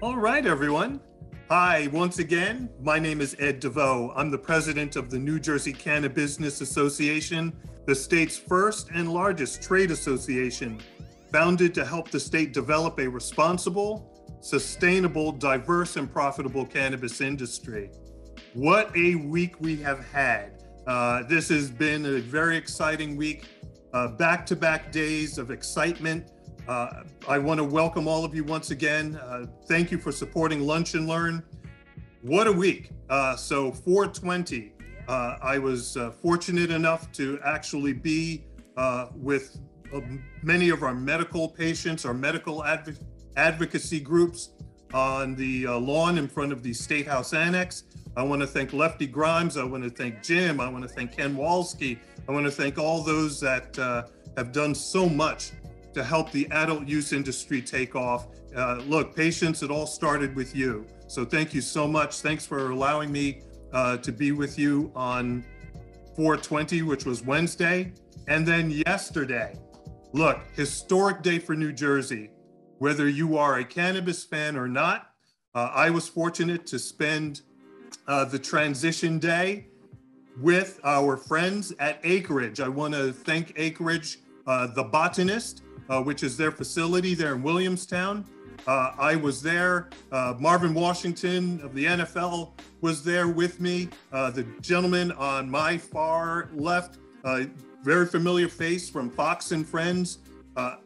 All right, everyone. Hi, once again, my name is Ed DeVoe. I'm the president of the New Jersey CannaBusiness Association, the state's first and largest trade association, founded to help the state develop a responsible, sustainable, diverse, and profitable cannabis industry. What a week we have had. This has been a very exciting week, back-to-back days of excitement. I want to welcome all of you once again. Thank you for supporting Lunch and Learn. What a week. So 420, I was fortunate enough to actually be with many of our medical patients, our medical advocacy groups on the lawn in front of the State House Annex. I want to thank Lefty Grimes. I want to thank Jim. I want to thank Ken Walski. I want to thank all those that have done so much to help the adult use industry take off. Look, patients, it all started with you. So thank you so much. Thanks for allowing me to be with you on 420, which was Wednesday. And then yesterday, look, historic day for New Jersey. Whether you are a cannabis fan or not, I was fortunate to spend the transition day with our friends at Acreage. I want to thank Acreage, the Botanist, which is their facility there in Williamstown. I was there. Marvin Washington of the NFL was there with me. The gentleman on my far left, very familiar face from Fox and Friends,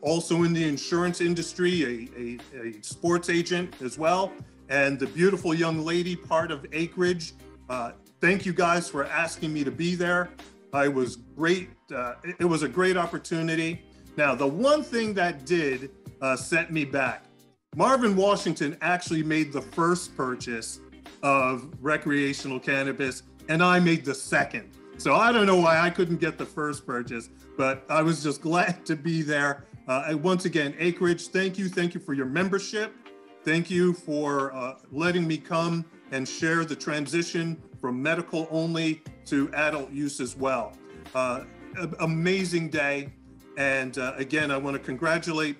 also in the insurance industry, a sports agent as well, and the beautiful young lady part of Acreage. Thank you guys for asking me to be there. I was great. It was a great opportunity. Now, the one thing that did set me back, Marvin Washington actually made the first purchase of recreational cannabis, and I made the second. So I don't know why I couldn't get the first purchase, but I was just glad to be there. And once again, Acreage, thank you. Thank you for your membership. Thank you for letting me come and share the transition from medical only to adult use as well. Amazing day. And again, I want to congratulate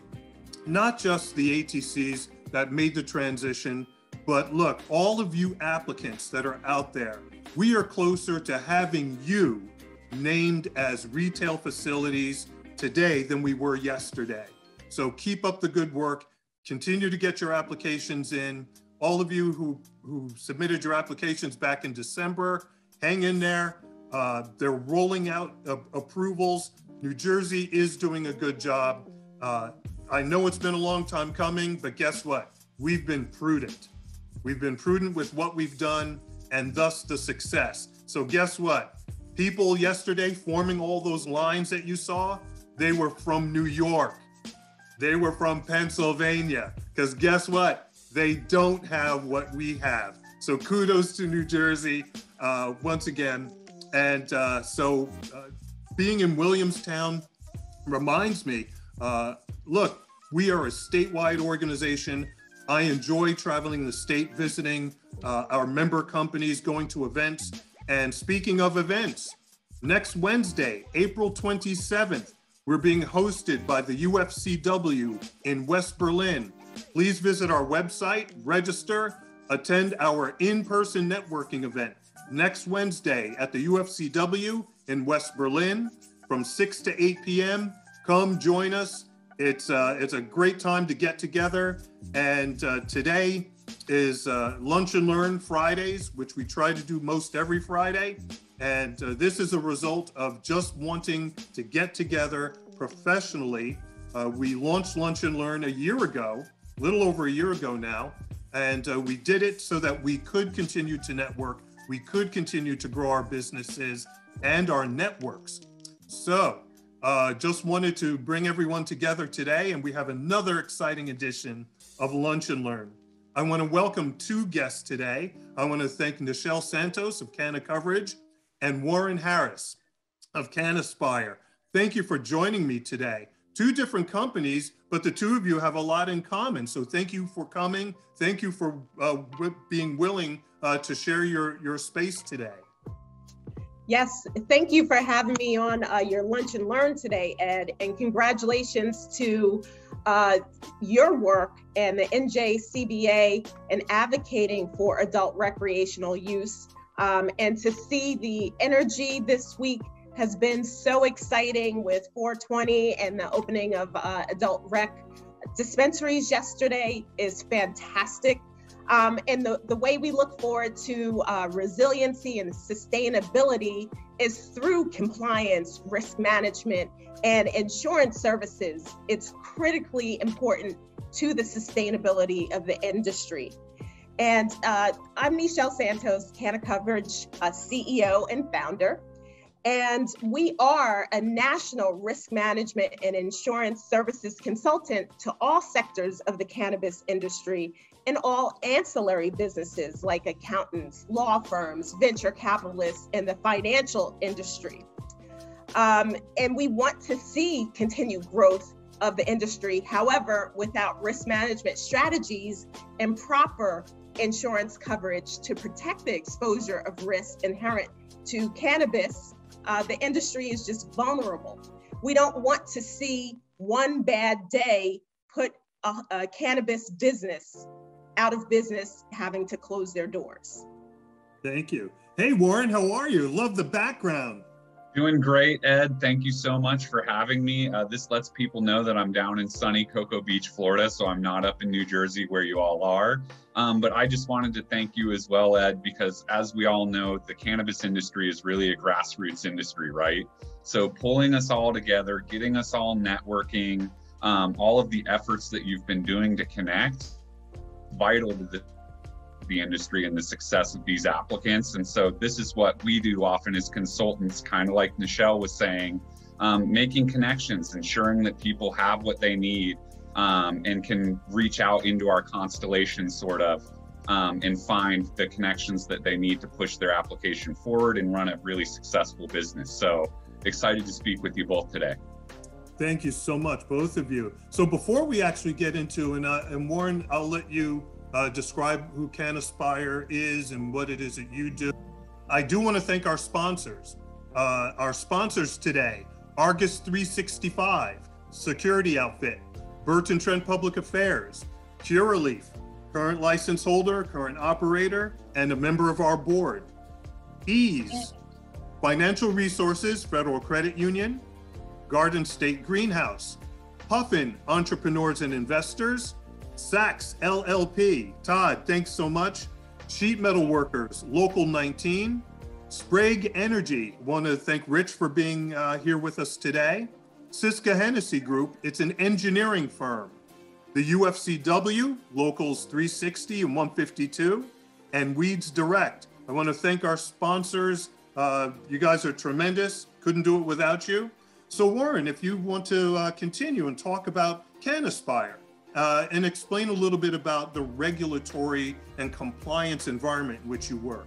not just the ATCs that made the transition, but look, all of you applicants that are out there, we are closer to having you named as retail facilities today than we were yesterday. So keep up the good work. Continue to get your applications in. All of you who submitted your applications back in December, hang in there. They're rolling out approvals. New Jersey is doing a good job. I know it's been a long time coming, but guess what? We've been prudent. We've been prudent with what we've done, and thus the success. So guess what? People yesterday forming all those lines that you saw, they were from New York. They were from Pennsylvania, because guess what? They don't have what we have. So kudos to New Jersey once again. And so being in Williamstown reminds me, look, we are a statewide organization. I enjoy traveling the state, visiting our member companies, going to events. And speaking of events, next Wednesday, April 27th, we're being hosted by the UFCW in West Berlin. Please visit our website, register, attend our in-person networking event next Wednesday at the UFCW in West Berlin from 6 to 8 p.m. Come join us. It's a great time to get together. And today is Lunch and Learn Fridays, which we try to do most every Friday. And this is a result of just wanting to get together professionally. We launched Lunch and Learn a year ago, a little over a year ago now. And we did it so that we could continue to network. We could continue to grow our businesses and our networks. So just wanted to bring everyone together today, and we have another exciting edition of Lunch and Learn. I want to welcome two guests today. I want to thank Nichelle Santos of CannaCoverage and Warren Harasz of Cannaspire. Thank you for joining me today. Two different companies, but the two of you have a lot in common. So thank you for coming. Thank you for being willing to share your space today. Yes, thank you for having me on your Lunch and Learn today, Ed, and congratulations to your work and the NJCBA and advocating for adult recreational use. And to see the energy this week has been so exciting with 420 and the opening of adult rec dispensaries yesterday is fantastic. And the way we look forward to resiliency and sustainability is through compliance, risk management, and insurance services. It's critically important to the sustainability of the industry. And I'm Nichelle Santos, CannaCoverage CEO and founder. And we are a national risk management and insurance services consultant to all sectors of the cannabis industry and all ancillary businesses like accountants, law firms, venture capitalists, and the financial industry. And we want to see continued growth of the industry. However, without risk management strategies and proper insurance coverage to protect the exposure of risk inherent to cannabis, the industry is just vulnerable. We don't want to see one bad day put a cannabis business out of business, having to close their doors. Thank you. Hey, Warren, how are you? Love the background. Doing great, Ed. Thank you so much for having me. This lets people know that I'm down in sunny Cocoa Beach, Florida, so I'm not up in New Jersey where you all are. But I just wanted to thank you as well, Ed, because as we all know, the cannabis industry is really a grassroots industry, right? So pulling us all together, getting us all networking, all of the efforts that you've been doing to connect, vital to the industry and the success of these applicants. And so this is what we do often as consultants, kind of like Nichelle was saying, making connections, ensuring that people have what they need and can reach out into our constellation sort of and find the connections that they need to push their application forward and run a really successful business. So excited to speak with you both today. Thank you so much, both of you. So before we actually get into, and Warren, I'll let you describe who Cannaspire is and what it is that you do. I do want to thank our sponsors. Our sponsors today, Argus 365, Security Outfit, Burton, Trent Public Affairs, Curaleaf, current license holder, current operator, and a member of our board. Eaze, Financial Resources, Federal Credit Union, Garden State Greenhouse, Puffin, Entrepreneurs and Investors, Saks LLP, Todd, thanks so much. Sheet Metal Workers, Local 19, Sprague Energy, want to thank Rich for being here with us today. Syska Hennessy Group, it's an engineering firm. The UFCW, Locals 360 and 152, and Weeds Direct. I want to thank our sponsors. You guys are tremendous. Couldn't do it without you. So Warren, if you want to continue and talk about Cannaspire and explain a little bit about the regulatory and compliance environment in which you work.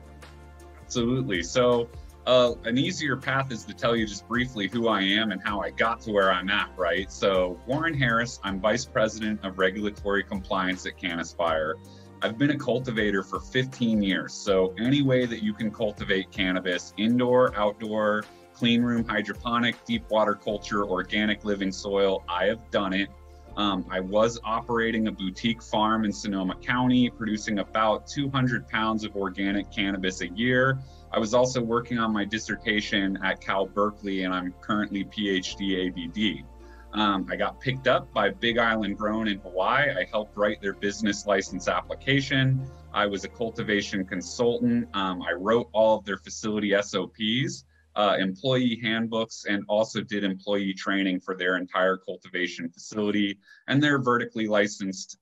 Absolutely. So an easier path is to tell you just briefly who I am and how I got to where I'm at, right? So Warren Harasz, I'm Vice President of Regulatory Compliance at Cannaspire. I've been a cultivator for 15 years. So any way that you can cultivate cannabis, indoor, outdoor, clean room, hydroponic, deep water culture, organic living soil, I have done it. I was operating a boutique farm in Sonoma County, producing about 200 pounds of organic cannabis a year. I was also working on my dissertation at Cal Berkeley, and I'm currently PhD ABD. I got picked up by Big Island Grown in Hawaii. I helped write their business license application. I was a cultivation consultant. I wrote all of their facility SOPs. Employee handbooks, and also did employee training for their entire cultivation facility and their vertically licensed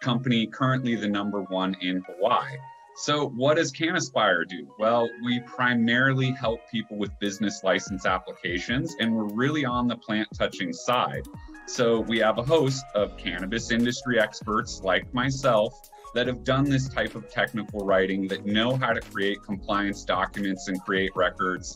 company, currently the #1 in Hawaii. So what does Cannaspire do? Well, we primarily help people with business license applications, and we're really on the plant touching side. So we have a host of cannabis industry experts like myself that have done this type of technical writing, that know how to create compliance documents and create records.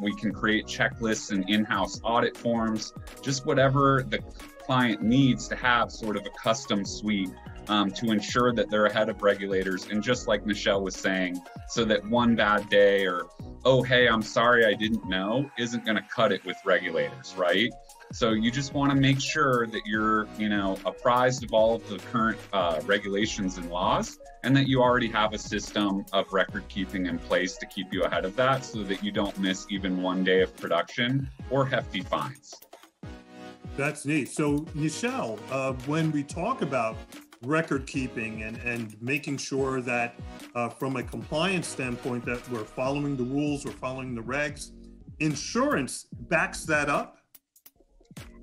We can create checklists and in-house audit forms, just whatever the client needs to have sort of a custom suite to ensure that they're ahead of regulators. And just like Nichelle was saying, so that one bad day or oh, hey, I'm sorry, I didn't know, isn't going to cut it with regulators, right? So you just want to make sure that you're, apprised of all of the current regulations and laws, and that you already have a system of record keeping in place to keep you ahead of that so that you don't miss even one day of production or hefty fines. That's neat. So Nichelle, when we talk about record keeping and making sure that from a compliance standpoint that we're following the rules, we're following the regs, insurance backs that up?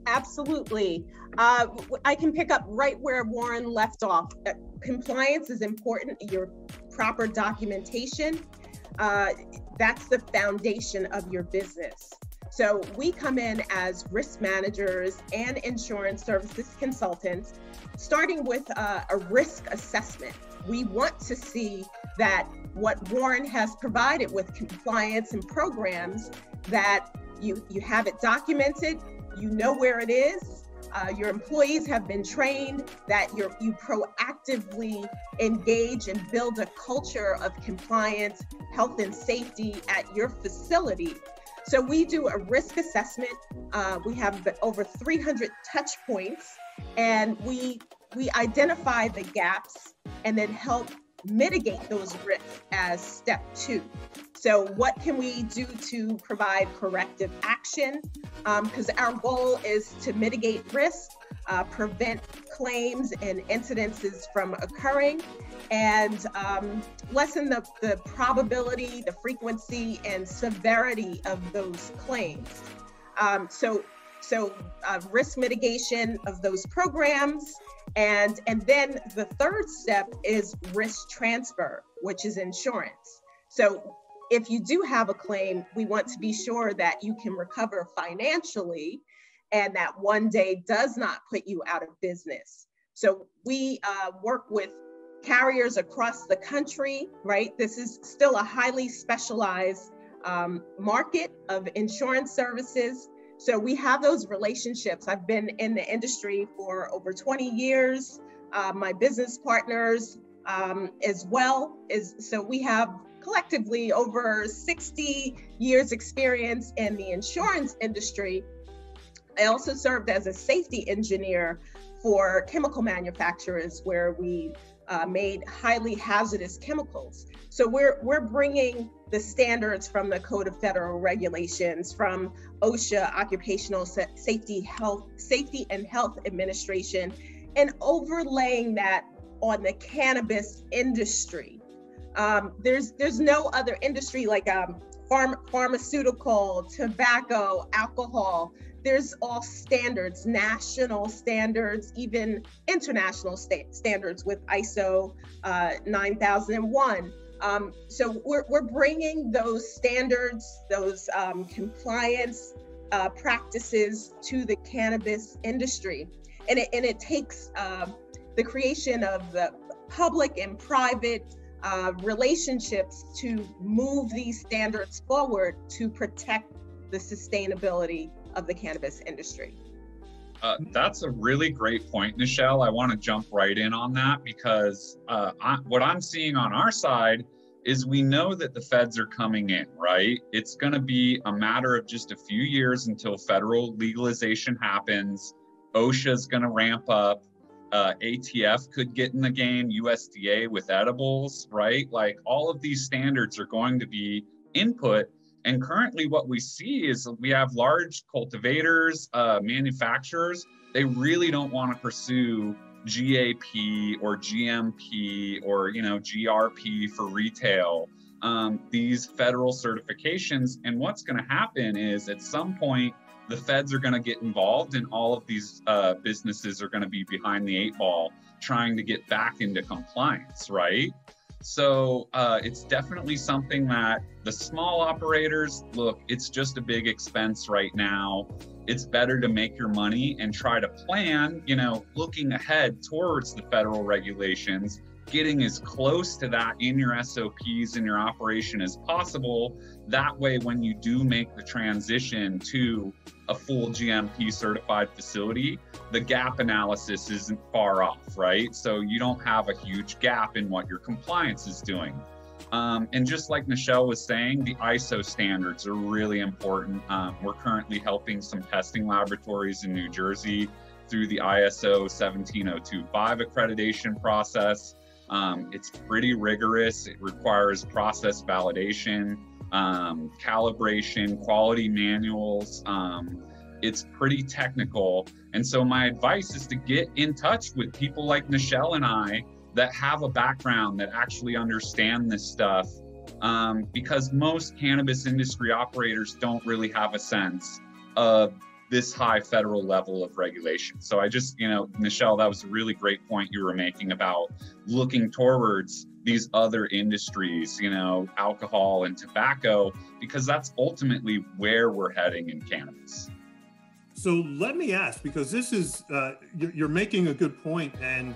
Absolutely. I can pick up right where Warren left off. Compliance is important, your proper documentation. That's the foundation of your business. So we come in as risk managers and insurance services consultants, starting with a risk assessment. We want to see that what Warren has provided with compliance and programs, that you have it documented, you know where it is, your employees have been trained, that you proactively engage and build a culture of compliance, health and safety at your facility. So we do a risk assessment. We have over 300 touch points, and we identify the gaps and then help mitigate those risks as step 2. So what can we do to provide corrective action? Because our goal is to mitigate risk, prevent claims and incidences from occurring, and lessen the probability, the frequency, and severity of those claims. So risk mitigation of those programs. And then the third step is risk transfer, which is insurance. So if you do have a claim, we want to be sure that you can recover financially and that one day does not put you out of business. So we work with carriers across the country, right? This is still a highly specialized market of insurance services. So we have those relationships. I've been in the industry for over 20 years. My business partners as well. So we have collectively over 60 years experience in the insurance industry. I also served as a safety engineer for chemical manufacturers where we made highly hazardous chemicals. So we're bringing the standards from the Code of Federal Regulations, from OSHA, Occupational Safety and Health Administration, and overlaying that on the cannabis industry. There's no other industry like pharmaceutical, tobacco, alcohol. There's all standards, national standards, even international standards with ISO 9001. So we're bringing those standards, those compliance practices to the cannabis industry. And it takes the creation of the public and private relationships to move these standards forward to protect the sustainability of the cannabis industry. That's a really great point, Nichelle. I want to jump right in on that because what I'm seeing on our side is we know that the feds are coming in, right? It's going to be a matter of just a few years until federal legalization happens. OSHA is going to ramp up. ATF could get in the game, USDA with edibles, right? Like all of these standards are going to be input. And currently what we see is we have large cultivators, manufacturers. They really don't want to pursue GAP or GMP or, GRP for retail, these federal certifications. And what's going to happen is at some point, the feds are going to get involved and all of these businesses are going to be behind the 8 ball trying to get back into compliance, right? So it's definitely something that the small operators, look, it's just a big expense right now. It's better to make your money and try to plan, looking ahead towards the federal regulations, getting as close to that in your SOPs in your operation as possible. That way, when you do make the transition to a full GMP certified facility, the gap analysis isn't far off, right? So you don't have a huge gap in what your compliance is doing. And just like Nichelle was saying, the ISO standards are really important. We're currently helping some testing laboratories in New Jersey through the ISO 17025 accreditation process. It's pretty rigorous. It requires process validation, calibration, quality manuals. It's pretty technical. And so my advice is to get in touch with people like Nichelle and I that have a background that actually understand this stuff, because most cannabis industry operators don't really have a sense of this high federal level of regulation. So I just, Nichelle, that was a really great point you were making about looking towards these other industries, alcohol and tobacco, because that's ultimately where we're heading in cannabis. So let me ask, because this is, you're making a good point, and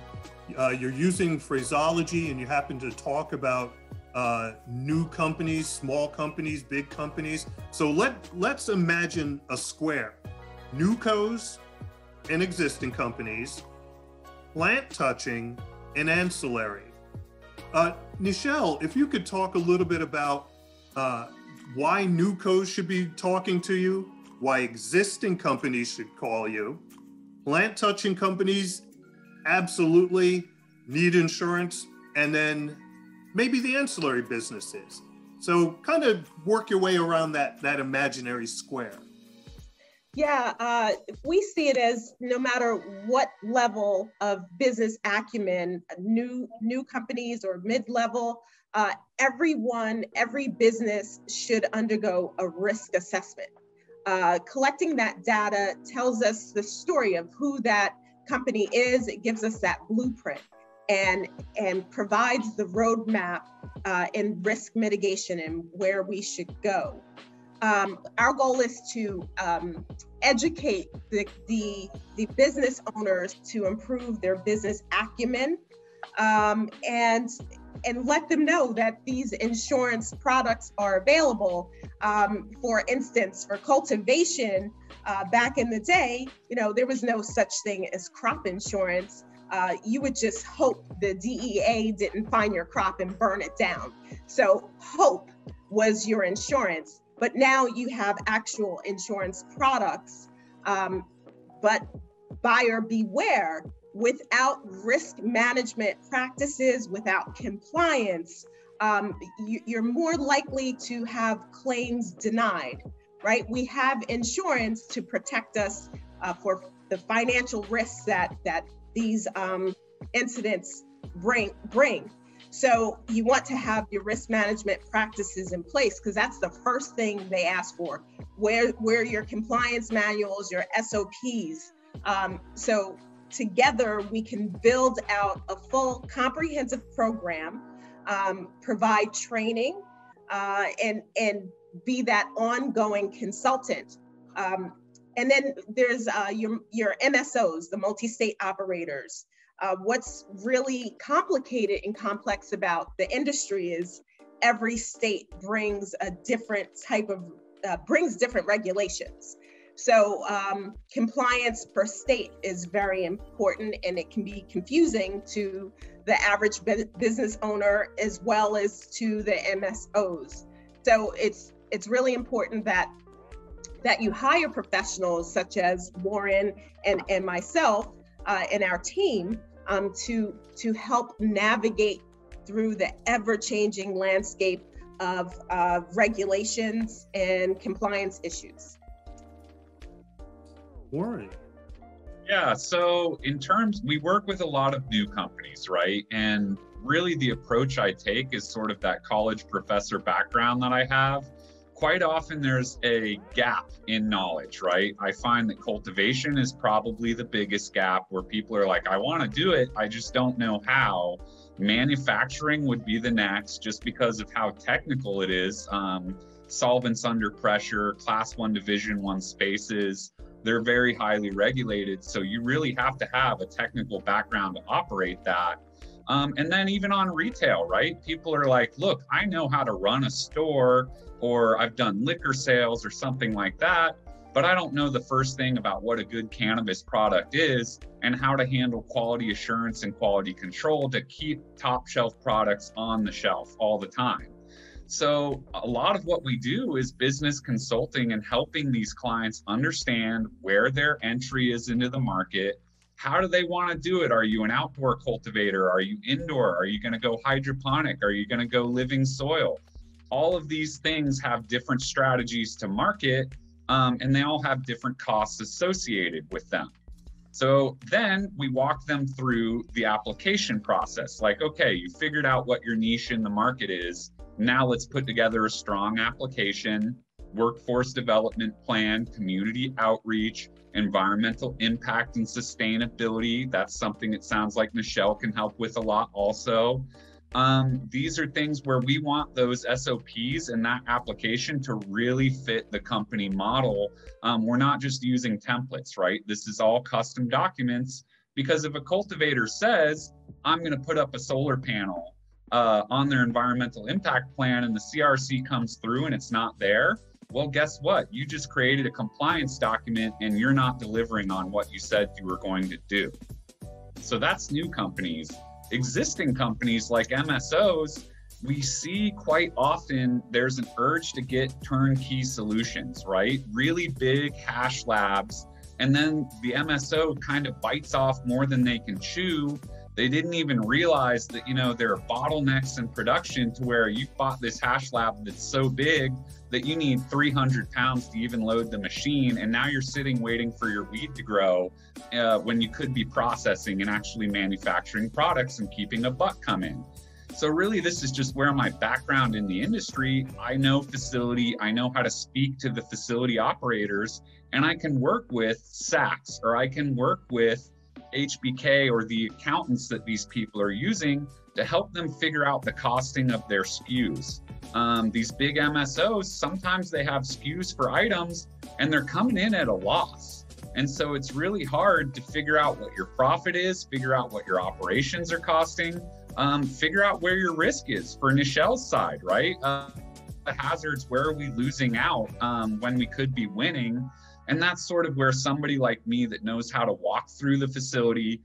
you're using phraseology, and you happen to talk about new companies, small companies, big companies. So let's imagine a square: newcos and existing companies, plant touching and ancillary. Nichelle, if you could talk a little bit about why newcos should be talking to you, why existing companies should call you, plant touching companies absolutely need insurance, and then maybe the ancillary businesses. So kind of work your way around that imaginary square. Yeah, we see it as no matter what level of business acumen, new companies or mid-level, every business should undergo a risk assessment. Collecting that data tells us the story of who that company is. It gives us that blueprint and provides the roadmap in risk mitigation and where we should go. Our goal is to educate the business owners to improve their business acumen, and let them know that these insurance products are available. For instance, for cultivation, back in the day, there was no such thing as crop insurance. You would just hope the DEA didn't find your crop and burn it down. So hope was your insurance, but now you have actual insurance products. But buyer beware. Without risk management practices, without compliance, you're more likely to have claims denied, right? We have insurance to protect us for the financial risks that these incidents bring. So you want to have your risk management practices in place, because that's the first thing they ask for. Where your compliance manuals, your SOPs. So together we can build out a full comprehensive program, provide training, and be that ongoing consultant. And then there's your MSOs, the multi-state operators. What's really complicated and complex about the industry is every state brings a different type of, brings different regulations. So compliance per state is very important, and it can be confusing to the average business owner as well as to the MSOs. So it's really important that you hire professionals such as Warren and myself and our team to help navigate through the ever-changing landscape of regulations and compliance issues. Warren. Yeah, so we work with a lot of new companies, right? And really the approach I take is sort of that college professor background that I have. Quite often there's a gap in knowledge, right? I find that cultivation is probably the biggest gap, where people are like, I want to do it, I just don't know how. Manufacturing would be the next, just because of how technical it is. Solvents under pressure, class 1, division 1 spaces, they're very highly regulated. So you really have to have a technical background to operate that. And then even on retail, right? People are like, look, I know how to run a store, or I've done liquor sales or something like that. but I don't know the first thing about what a good cannabis product is and how to handle quality assurance and quality control to keep top shelf products on the shelf all the time. So a lot of what we do is business consulting and helping these clients understand where their entry is into the market. How do they want to do it? Are you an outdoor cultivator? Are you indoor? Are you going to go hydroponic? Are you going to go living soil? All of these things have different strategies to market, and they all have different costs associated with them. So then we walk them through the application process. Like, okay, you figured out what your niche in the market is. Now let's put together a strong application, workforce development plan, community outreach, environmental impact and sustainability. That's something it sounds like Nichelle can help with a lot also. These are things where we want those SOPs and that application to really fit the company model. We're not just using templates, right? This is all custom documents, because if a cultivator says, I'm going to put up a solar panel on their environmental impact plan and the CRC comes through and it's not there, well, guess what? You just created a compliance document and you're not delivering on what you said you were going to do. So that's new companies. Existing companies like MSOs, we see quite often there's an urge to get turnkey solutions, right? Really big hash labs. And then the MSO kind of bites off more than they can chew. They didn't even realize that, there are bottlenecks in production to where you bought this hash lab that's so big that you need 300 pounds to even load the machine. And now you're sitting waiting for your weed to grow when you could be processing and actually manufacturing products and keeping a buck come in. So really, this is just where my background in the industry, I know facility, I know how to speak to the facility operators, and I can work with SACs, or I can work with HBK or the accountants that these people are using to help them figure out the costing of their SKUs. These big MSOs, sometimes they have SKUs for items and they're coming in at a loss. And so it's really hard to figure out what your profit is, figure out what your operations are costing, figure out where your risk is for Nichelle's side, right? The hazards, where are we losing out when we could be winning? And that's sort of where somebody like me that knows how to walk through the facility,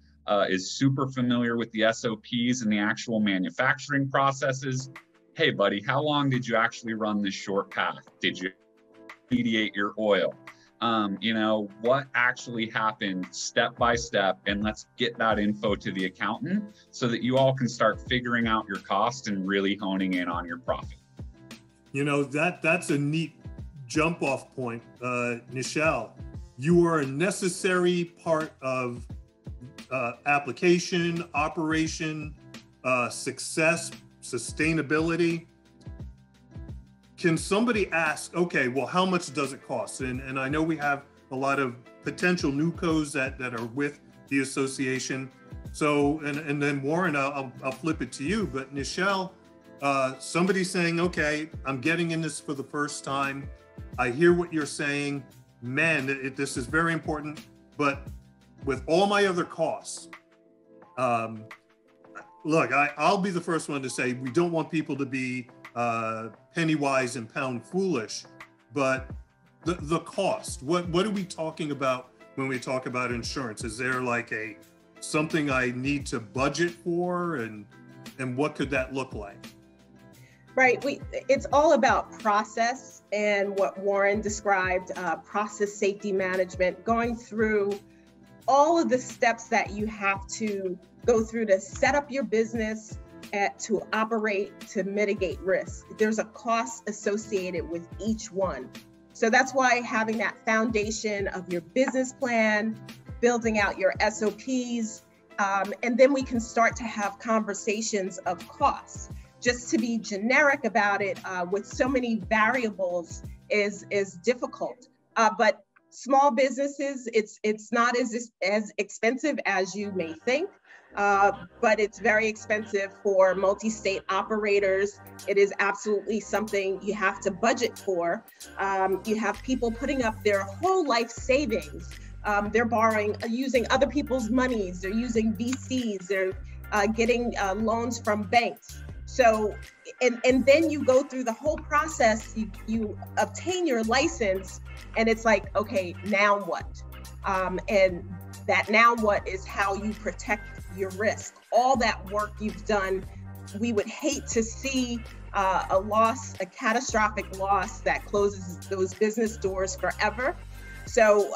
is super familiar with the SOPs and the actual manufacturing processes. Hey, buddy, how long did you actually run this short path? Did you mediate your oil? What actually happened step by step, and let's get that info to the accountant so that you all can start figuring out your cost and really honing in on your profit. That's a neat jump off point. Nichelle, you are a necessary part of application, operation, success, sustainability. Can somebody ask, okay, well, how much does it cost? And I know we have a lot of potential newcos that are with the association. So, and then Warren, I'll flip it to you, but Nichelle, somebody's saying, okay, I'm getting in this for the first time. I hear what you're saying. Man, this is very important, but with all my other costs, look, I'll be the first one to say we don't want people to be penny wise and pound foolish, but the cost, what are we talking about when we talk about insurance? Is there like something I need to budget for, and what could that look like? Right, it's all about process and what Warren described, process safety management, going through all of the steps that you have to go through to set up your business, to operate, to mitigate risk. There's a cost associated with each one. So that's why having that foundation of your business plan, building out your SOPs, and then we can start to have conversations of costs. Just to be generic about it with so many variables is difficult. But small businesses, it's not as expensive as you may think, but it's very expensive for multi-state operators. It is absolutely something you have to budget for. You have people putting up their whole life savings. They're borrowing, using other people's monies. They're using VCs. They're getting loans from banks. So, and then you go through the whole process, you obtain your license, and it's like, okay, now what? And that now what is how you protect your risk. All that work you've done, we would hate to see a loss, a catastrophic loss that closes those business doors forever. So,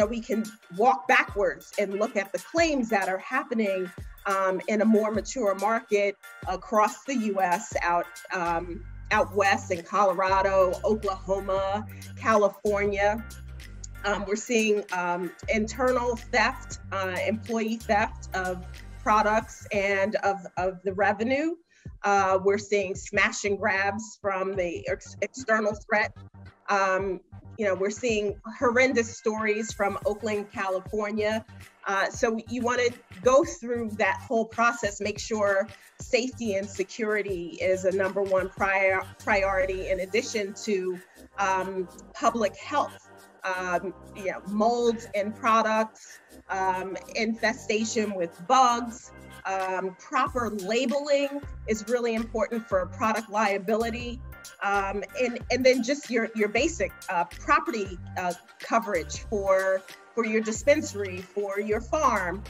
we can walk backwards and look at the claims that are happening in a more mature market across the U.S., out west in Colorado, Oklahoma, California. We're seeing internal theft, employee theft of products and of the revenue. We're seeing smash and grabs from the external threat. We're seeing horrendous stories from Oakland, California. So you want to go through that whole process, make sure safety and security is a number one priority, in addition to public health. Molds in products, infestation with bugs, proper labeling is really important for product liability. And then just your basic property coverage for your dispensary, for your farm.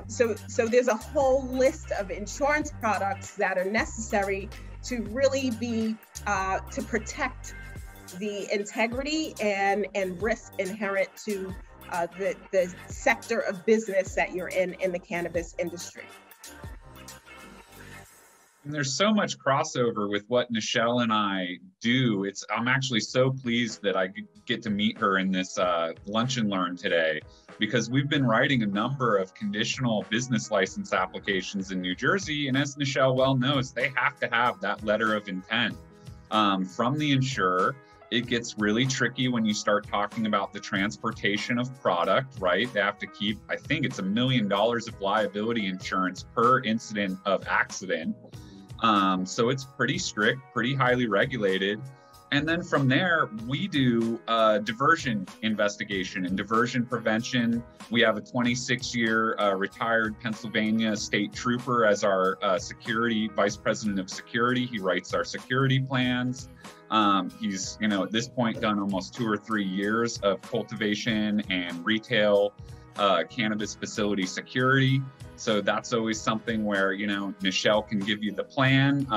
So there's a whole list of insurance products that are necessary to really be to protect the integrity and risk inherent to the sector of business that you're in the cannabis industry. And there's so much crossover with what Nichelle and I do. I'm actually so pleased that I get to meet her in this lunch and learn today, because we've been writing a number of conditional business license applications in New Jersey. And as Nichelle well knows, they have to have that letter of intent from the insurer. It gets really tricky when you start talking about the transportation of product, right? They have to keep, I think it's $1 million of liability insurance per incident of accident. So it's pretty strict, pretty highly regulated. And then from there, we do diversion investigation and diversion prevention. We have a 26-year retired Pennsylvania state trooper as our vice president of security. He writes our security plans. He's, at this point done almost 2 or 3 years of cultivation and retail cannabis facility security. So that's always something where, Nichelle can give you the plan,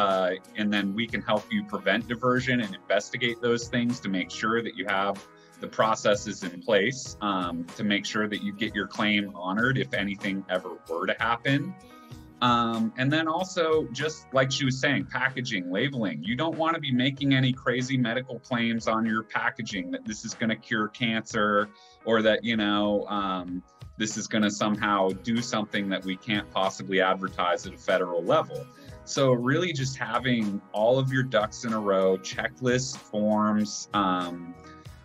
and then we can help you prevent diversion and investigate those things to make sure that you have the processes in place to make sure that you get your claim honored if anything ever were to happen. And then also, just like she was saying, packaging, labeling. You don't want to be making any crazy medical claims on your packaging that this is going to cure cancer, or that, this is going to somehow do something that we can't possibly advertise at a federal level. So really just having all of your ducks in a row, checklists, forms,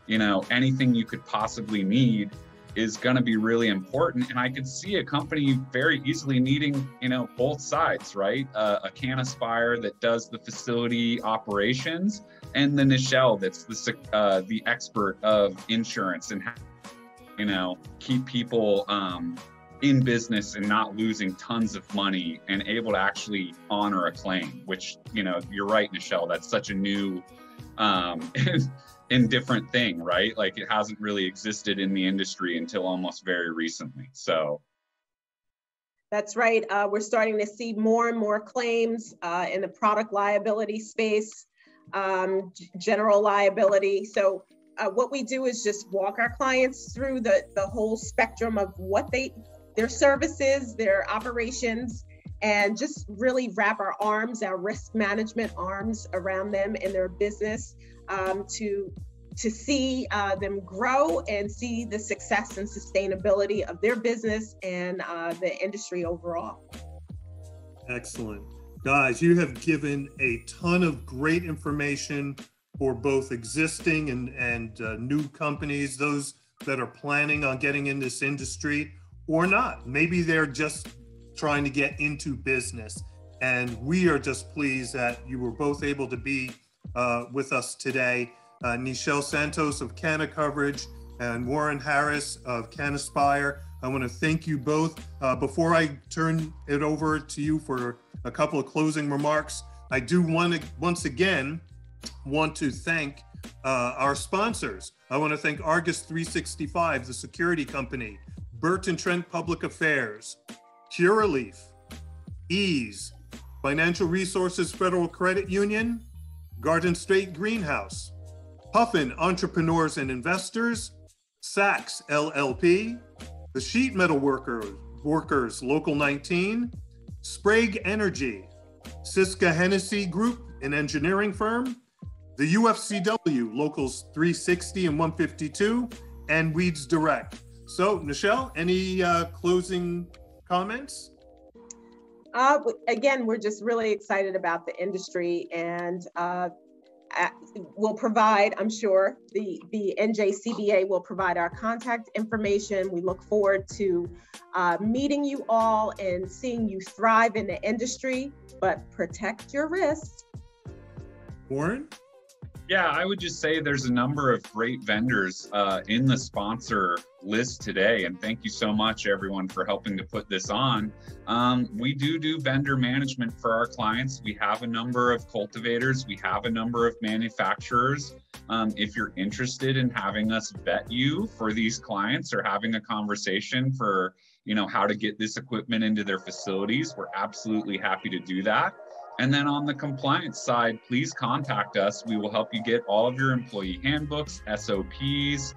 anything you could possibly need is going to be really important. And I could see a company very easily needing, both sides, right? A Cannaspire that does the facility operations, and the Nichelle that's the expert of insurance and how, keep people in business and not losing tons of money and able to actually honor a claim, which, you're right, Nichelle, that's such a new and different thing, right? Like, it hasn't really existed in the industry until almost very recently. So that's right. We're starting to see more and more claims in the product liability space, general liability. So what we do is just walk our clients through the whole spectrum of what their services, their operations, and just really wrap our risk management arms around them and their business to see them grow and see the success and sustainability of their business and the industry overall. Excellent. Guys, you have given a ton of great information for both existing and new companies, those that are planning on getting in this industry or not. Maybe they're just trying to get into business. And we are just pleased that you were both able to be with us today. Nichelle Santos of CannaCoverage and Warren Harasz of Cannaspire. I want to thank you both. Before I turn it over to you for a couple of closing remarks, I do want to once again want to thank our sponsors. I want to thank Argus 365, the security company, Burton Trent Public Affairs, Curaleaf, Eaze, Financial Resources Federal Credit Union, Garden State Greenhouse, Puffin Entrepreneurs and Investors, Saks LLP, the Sheet Metal Workers Local 19, Sprague Energy, Syska Hennessy Group, an engineering firm, the UFCW Locals 360 and 152, and Weeds Direct. So, Nichelle, any closing comments? Again, we're just really excited about the industry, and we'll provide, I'm sure, the NJCBA will provide our contact information. We look forward to meeting you all and seeing you thrive in the industry, but protect your wrist. Warren? Yeah, I would just say there's a number of great vendors in the sponsor list today. And thank you so much, everyone, for helping to put this on. We do vendor management for our clients. We have a number of cultivators. We have a number of manufacturers. If you're interested in having us vet you for these clients or having a conversation for, how to get this equipment into their facilities, we're absolutely happy to do that. And then on the compliance side, please contact us. We will help you get all of your employee handbooks, SOPs,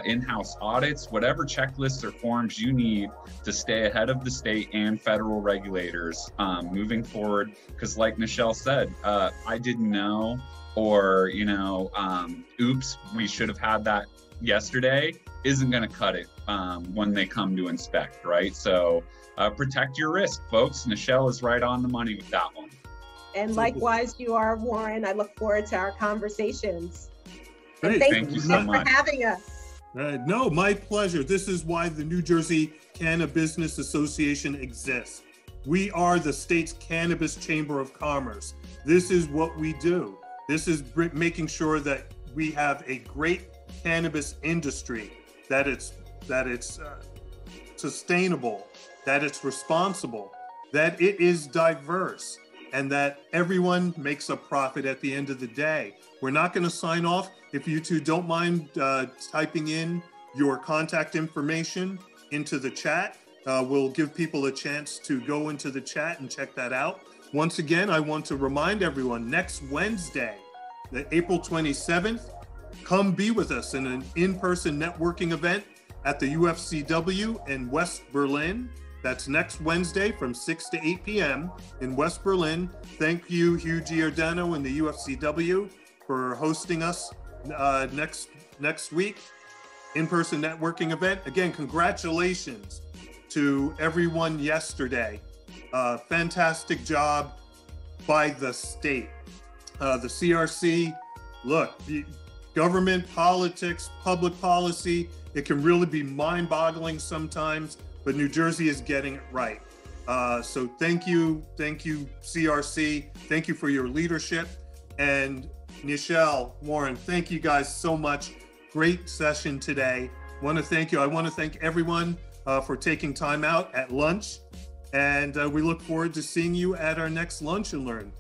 in-house audits, whatever checklists or forms you need to stay ahead of the state and federal regulators moving forward. Because like Nichelle said, I didn't know, or, oops, we should have had that yesterday, isn't going to cut it when they come to inspect, right? So protect your risk, folks. Nichelle is right on the money with that one. And likewise, you are, Warren. I look forward to our conversations. Great. Thank you so much for having us. No, my pleasure. This is why the New Jersey CannaBusiness Association exists. We are the state's cannabis chamber of commerce. This is what we do. This is making sure that we have a great cannabis industry, that it's sustainable, that it's responsible, that it is diverse, and that everyone makes a profit at the end of the day. We're not going to sign off. If you two don't mind typing in your contact information into the chat, we'll give people a chance to go into the chat and check that out. Once again, I want to remind everyone, next Wednesday, April 27th, come be with us in an in-person networking event at the UFCW in West Berlin. That's next Wednesday from 6 to 8 p.m. in West Berlin. Thank you, Hugh Giordano and the UFCW for hosting us next week. In-person networking event. Again, congratulations to everyone yesterday. Fantastic job by the state. The CRC, look, government, politics, public policy, it can really be mind-boggling sometimes, but New Jersey is getting it right. So thank you, CRC. Thank you for your leadership. And Nichelle, Warren, thank you guys so much. Great session today. I want to thank you. I want to thank everyone for taking time out at lunch. And we look forward to seeing you at our next Lunch and Learn.